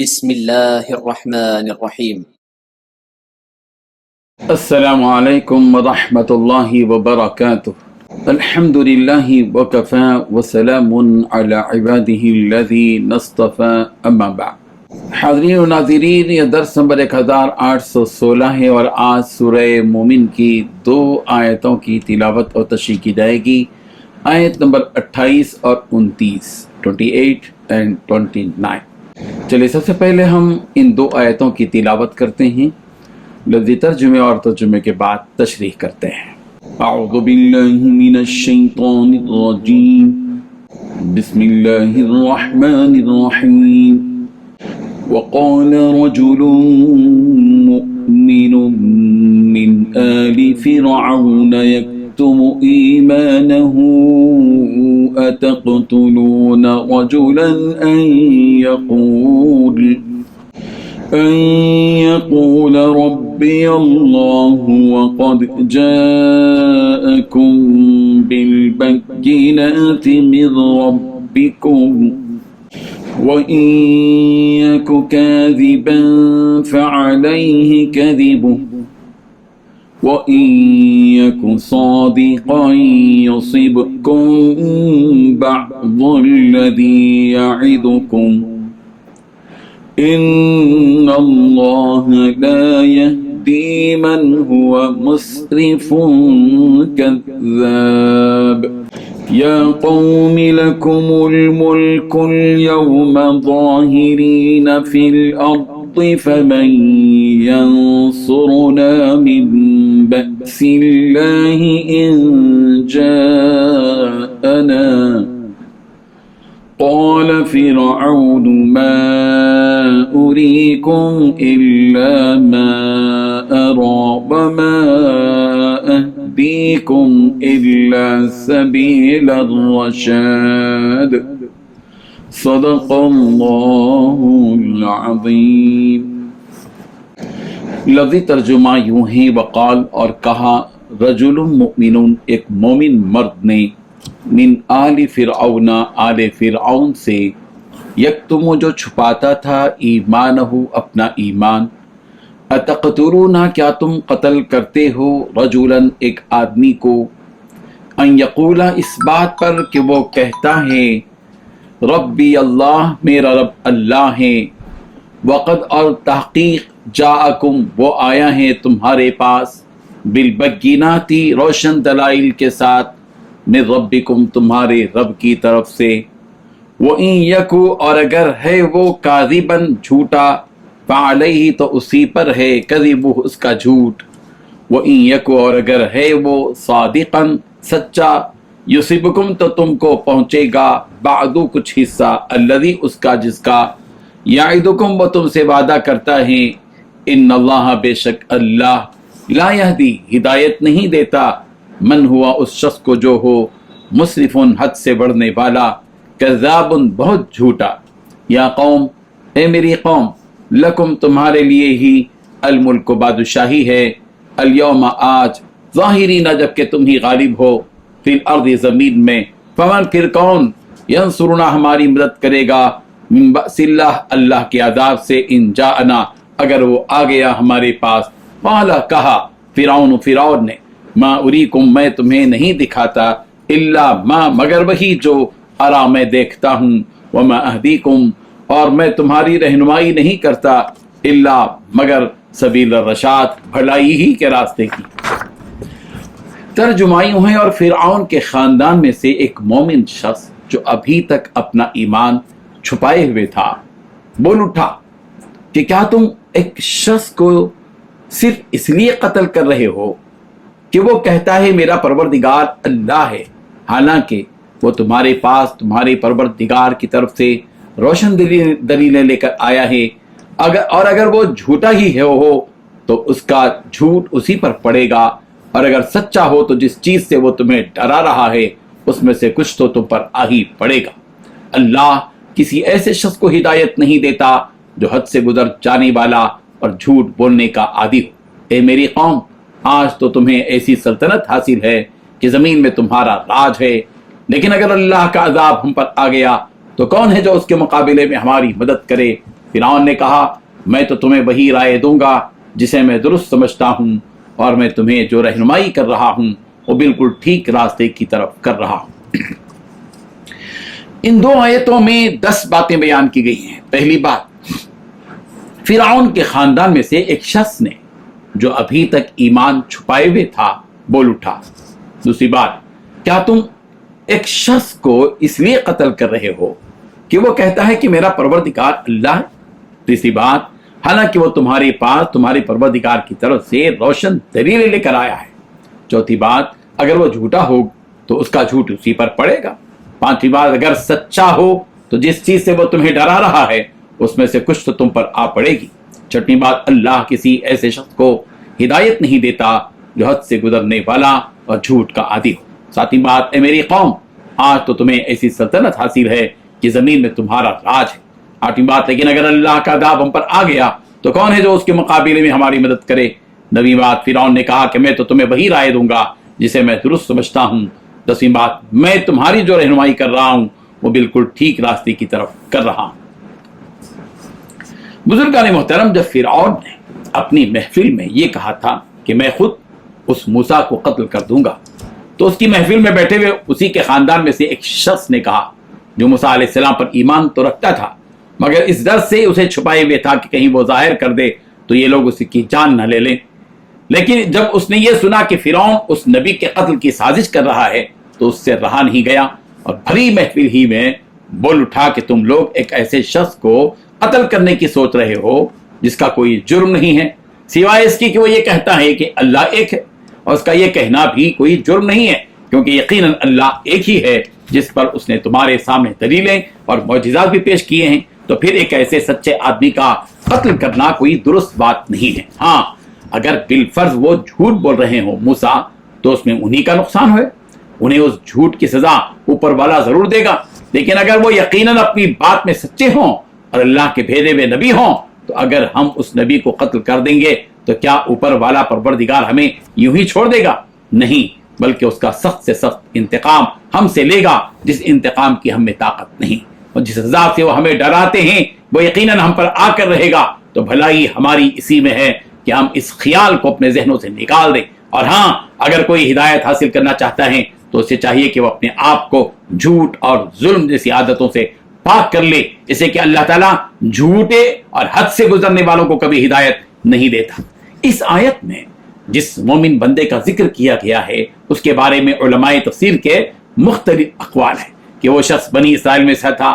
بسم الله الرحمن الرحيم. السلام علیکم ورحمۃ اللہ وبرکاتہ۔ الحمد للہ وکفى وسلام علی عبادہ الذین اصطفى اما بعد۔ حاضرین و ناظرین، یہ درس نمبر 1816 ہے اور آج سورہ مومن کی 2 آیتوں کی تلاوت اور تشریح کی جائے گی، آیت نمبر 28 اور 29، 28 and 29۔ چلیے سب سے پہلے ہم ان 2 آیتوں کی تلاوت کرتے ہیں، لفظی ترجمے اور ترجمے کے بعد تشریح کرتے ہیں۔ اعوذ باللہ من الشیطان الرجیم، بسم اللہ الرحمن الرحیم۔ وقال رجل مؤمن من آل فرعون يكتم إيمانه أتقتلون رجلا أن يقول ربي الله وقد جاءكم بالبينات من ربكم وإن يك كاذبا فعليه كذبه وإن يك صادقا يصبكم بعض الذي يعدكم إن الله لا يهدي من هو مسرف كذاب يا قوم لكم الملك اليوم ظاهرين في الأرض فمن ينصرنا من بأس الله إن جاءنا قال فرعون ما أريكم إلا ما أرى وما أهديكم إلا سبيل الرشاد صدق الله العظيم۔ لفظی ترجمہ یوں ہے، وقال اور کہا، رجل مؤمن ایک مومن مرد نے، من آل فرعون آل فرعون سے، یکتم جو چھپاتا تھا، ایمانہ اپنا ایمان، اتقتلون کیا تم قتل کرتے ہو، رجلا ایک آدمی کو، ان یقولا اس بات پر کہ وہ کہتا ہے، ربی اللہ میرا رب اللہ ہے، وقد اور تحقیق جاءکم وہ آیا ہے تمہارے پاس، بالبیناتی روشن دلائل کے ساتھ، من ربکم تمہارے رب کی طرف سے، وَإِن يَكُ اور اگر ہے وہ کاذباً جھوٹا، فعلیہ تو اسی پر ہے، کذبہ اس کا جھوٹ، وَإِن يَكُ اور اگر ہے وہ صادقاً سچا، یصبکم تو تم کو پہنچے گا، بعدو کچھ حصہ، الذی اس کا جس کا، یعدکم وہ تم سے وعدہ کرتا ہے، ان اللہ بے شک اللہ، لا یہدی ہدایت نہیں دیتا، من ہوا اس شخص کو جو ہو، مسرف حد سے بڑھنے والا، کذاب بہت جھوٹا، یا قوم اے میری قوم، لکم تمہارے لیے ہی، الملک بادشاہی ہے، الیوم آج، ظاہرین جبکہ تم ہی غالب ہو، فی الارض زمین میں، فمن پھر کون، ینصرنا ہماری مدد کرے گا، من بأس اللہ اللہ کے عذاب سے، ان جاءنا اگر وہ آ گیا ہمارے پاس، قال کہا فرعون نے، ما اریکم میں تمہیں نہیں دکھاتا، الا ما مگر وہی جو ارا میں دیکھتا ہوں، وما اہدیکم اور میں تمہاری رہنمائی نہیں کرتا، الا مگر سبیل الرشاد بھلائی ہی کے راستے کی۔ ترجمائیوں ہیں، اور فرعون کے خاندان میں سے ایک مومن شخص جو ابھی تک اپنا ایمان چھپائے ہوئے تھا، بول اٹھا کہ کیا تم ایک شخص کو صرف اس لیے قتل کر رہے ہو کہ وہ کہتا ہے میرا پروردگار اللہ ہے، حالانکہ وہ تمہارے پاس تمہارے پروردگار کی طرف سے روشن دلیلیں لے کر آیا ہے، اگر وہ جھوٹا ہی ہو تو اس کا جھوٹ اسی پر پڑے گا، اور اگر سچا ہو تو جس چیز سے وہ تمہیں ڈرا رہا ہے اس میں سے کچھ تو تم پر آ ہی پڑے گا۔ اللہ کسی ایسے شخص کو ہدایت نہیں دیتا جو حد سے گزر جانے والا اور جھوٹ بولنے کا عادی ہو۔ اے میری قوم، آج تو تمہیں ایسی سلطنت حاصل ہے کہ زمین میں تمہارا راج ہے، لیکن اگر اللہ کا عذاب ہم پر آ گیا تو کون ہے جو اس کے مقابلے میں ہماری مدد کرے؟ فرعون نے کہا میں تو تمہیں وہی رائے دوں گا جسے میں درست سمجھتا ہوں، اور میں تمہیں جو رہنمائی کر رہا ہوں وہ بالکل ٹھیک راستے کی طرف کر رہا ہوں۔ ان دو آیتوں میں 10 باتیں بیان کی گئی ہیں۔ پہلی بات، فرعون کے خاندان میں سے ایک شخص نے جو ابھی تک ایمان چھپائے ہوئے تھا بول اٹھا۔ دوسری بات، کیا تم ایک شخص کو اس لیے قتل کر رہے ہو کہ وہ کہتا ہے کہ میرا پروردگار اللہ ہے؟ تیسری بات، حالانکہ وہ تمہارے پاس تمہاری پروردگار کی طرف سے روشن دلیلیں لے کر آیا ہے۔ چوتھی بات، اگر وہ جھوٹا ہو تو اس کا جھوٹ اسی پر پڑے گا۔ پانچویں بات، اگر سچا ہو تو جس چیز سے وہ تمہیں ڈرا رہا ہے اس میں سے کچھ تو تم پر آ پڑے گی۔ چھٹویں بات، اللہ کسی ایسے شخص کو ہدایت نہیں دیتا جو حد سے گزرنے والا اور جھوٹ کا عادی ہو۔ ساتویں بات، اے میری قوم، آج تو تمہیں ایسی سلطنت حاصل ہے کہ زمین میں تمہارا راج ہے۔ آٹھویں بات، لیکن اگر اللہ کا عذاب ہم پر آ گیا تو کون ہے جو اس کے مقابلے میں ہماری مدد کرے؟ نویں بات، فرعون نے کہا کہ میں تو تمہیں وہی رائے دوں گا جسے میں درست سمجھتا ہوں۔ دسویں بات، میں تمہاری جو رہنمائی کر رہا ہوں وہ بالکل ٹھیک راستے کی طرف کر رہا ہوں۔ بزرگان محترم، جب فرعون نے اپنی محفل میں یہ کہا تھا کہ میں خود اس موسیٰ کو قتل کر دوں گا، تو اس کی محفل میں بیٹھے ہوئے اسی کے خاندان میں سے ایک شخص نے کہا، جو موسیٰ علیہ السلام پر ایمان تو رکھتا تھا مگر اس ڈر سے اسے چھپائے ہوئے تھا کہ کہیں وہ ظاہر کر دے تو یہ لوگ اس کی جان نہ لے لیں۔ لیکن جب اس نے یہ سنا کہ فرعون اس نبی کے قتل کی سازش کر رہا ہے تو اس سے رہا نہیں گیا، اور بھری محفل ہی میں بول اٹھا کہ تم لوگ ایک ایسے شخص کو قتل کرنے کی سوچ رہے ہو جس کا کوئی جرم نہیں ہے، سوائے اس کی کہ وہ یہ کہتا ہے کہ اللہ ایک ہے، اور اس کا یہ کہنا بھی کوئی جرم نہیں ہے، کیونکہ یقیناً اللہ ایک ہی ہے جس پر اس نے تمہارے سامنے دلیلیں اور معجزات بھی پیش کیے ہیں۔ تو پھر ایک ایسے سچے آدمی کا قتل کرنا کوئی درست بات نہیں ہے۔ ہاں، اگر بالفرض وہ جھوٹ بول رہے ہوں موسیٰ، تو اس میں انہی کا نقصان ہے، انہیں اس جھوٹ کی سزا اوپر والا ضرور دے گا۔ لیکن اگر وہ یقیناً اپنی بات میں سچے ہوں اور اللہ کے بھیجے ہوئے نبی ہوں، تو اگر ہم اس نبی کو قتل کر دیں گے تو کیا اوپر والا پروردگار ہمیں یوں ہی چھوڑ دے گا؟ نہیں، بلکہ اس کا سخت سے سخت انتقام ہم سے لے گا، جس انتقام کی ہم میں طاقت نہیں، اور جس عذاب سے وہ ہمیں ڈراتے ہیں وہ یقیناً ہم پر آ کر رہے گا۔ تو بھلائی ہماری اسی میں ہے کہ ہم اس خیال کو اپنے ذہنوں سے نکال دیں۔ اور ہاں، اگر کوئی ہدایت حاصل کرنا چاہتا ہے تو اسے چاہیے کہ وہ اپنے آپ کو جھوٹ اور ظلم جیسی عادتوں سے پاک کر لے، اسے کہ اللہ تعالیٰ جھوٹے اور حد سے گزرنے والوں کو کبھی ہدایت نہیں دیتا۔ اس آیت میں جس مومن بندے کا ذکر کیا گیا ہے اس کے بارے میں علماء تفسیر کے مختلف اقوال ہیں کہ وہ شخص بنی اسرائیل میں سے تھا،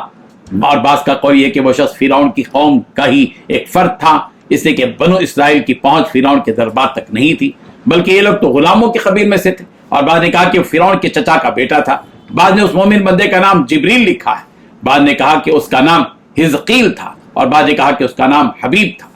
اور بعض کا قول یہ کہ وہ شخص فرعون کی قوم کا ہی ایک فرد تھا، اس لیے کہ بنو اسرائیل کی پہنچ فرعون کے دربار تک نہیں تھی، بلکہ یہ لوگ تو غلاموں کے قبیل میں سے تھے۔ اور بعض نے کہا کہ وہ فرعون کے چچا کا بیٹا تھا، بعض نے اس مومن بندے کا نام جبریل لکھا ہے، بعض نے کہا کہ اس کا نام حزقیل تھا، اور بعض نے کہا کہ اس کا نام حبیب تھا۔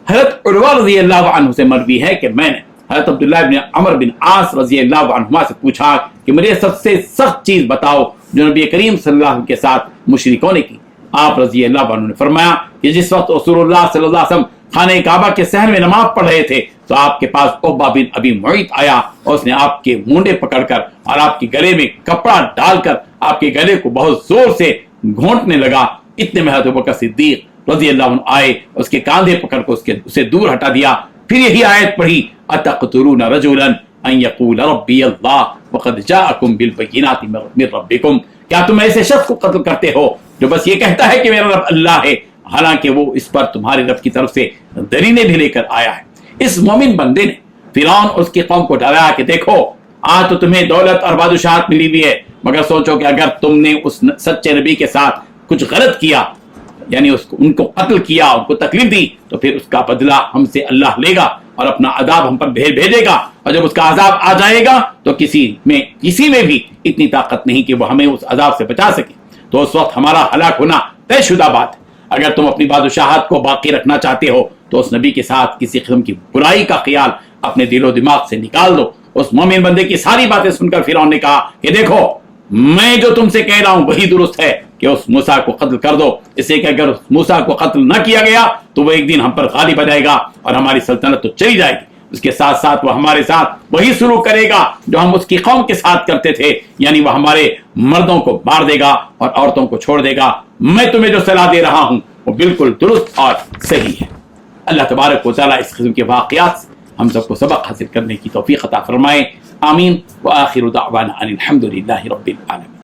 حضرت عروہ رضی اللہ عنہ سے مروی ہے کہ میں نے حضرت عبداللہ بن عمر بن عاص رضی اللہ عنہما سے پوچھا کہ مجھے سب سے سخت چیز بتاؤ جو نبی کریم صلی اللہ علیہ وسلم کے ساتھ مشرکوں نے کی۔ آپ رضی اللہ عنہ نے فرمایا کہ جس وقت رسول اللہ صلی اللہ علیہ وسلم خانہ کعبہ کے صحن میں نماز پڑھ رہے تھے تو آپ کے پاس عقبہ بن ابی معیط آیا، اور اس نے آپ کے مونڈے پکڑ کر اور آپ کے گلے میں کپڑا ڈال کر آپ کے گلے کو بہت زور سے گھونٹنے لگا۔ اتنے میں حضرت ابوبکر صدیق رضی اللہ عنہ آئے، اس کے کاندھے پکڑ کر اسے دور ہٹا دیا، پھر یہی آیت پڑھی، اتقتلون رجلا ان یقول ربی اللہ وقد جاءکم بالبینات من ربکم، کیا تم ایسے شخص کو قتل کرتے ہو جو بس یہ کہتا ہے کہ میرا رب اللہ ہے، حالانکہ وہ اس پر تمہارے رب کی طرف سے دلیلیں بھی لے کر آیا ہے۔ اس مومن بندے نے فرعون اور اس کی قوم کو ڈرایا کہ دیکھو آج تو تمہیں دولت اور بادشاہت ملی ہوئی ہے، مگر سوچو کہ اگر تم نے اس سچے نبی کے ساتھ کچھ غلط کیا، یعنی ان کو قتل کیا، ان کو تکلیف دی، تو پھر اس کا بدلہ ہم سے اللہ لے گا اور اپنا عذاب ہم پر بھیجے گا، اور جب اس کا عذاب آ جائے گا تو کسی میں بھی اتنی طاقت نہیں کہ وہ ہمیں اس عذاب سے بچا سکے، تو اس وقت ہمارا ہلاک ہونا طے شدہ بات ہے۔ اگر تم اپنی بادشاہت کو باقی رکھنا چاہتے ہو تو اس نبی کے ساتھ کسی قسم کی برائی کا خیال اپنے دل و دماغ سے نکال دو۔ اس مومن بندے کی ساری باتیں سن کر فرعون نے کہا کہ دیکھو میں جو تم سے کہہ رہا ہوں وہی درست ہے کہ اس موسیٰ کو قتل کر دو، اس سے کہ اگر اس موسیٰ کو قتل نہ کیا گیا تو وہ ایک دن ہم پر غالب آ جائے گا اور ہماری سلطنت تو چلی جائے گی، اس کے ساتھ ساتھ وہ ہمارے ساتھ وہی سلوک کرے گا جو ہم اس کی قوم کے ساتھ کرتے تھے، یعنی وہ ہمارے مردوں کو مار دے گا اور عورتوں کو چھوڑ دے گا۔ میں تمہیں جو صلاح دے رہا ہوں وہ بالکل درست اور صحیح ہے. اللہ تبارک و تعالیٰ اس قسم کے واقعات سے ہم سب کو سبق حاصل کرنے کی توفیق عطا فرمائے. آمین. وآخر دعوانا ان الحمد للہ رب العالمین.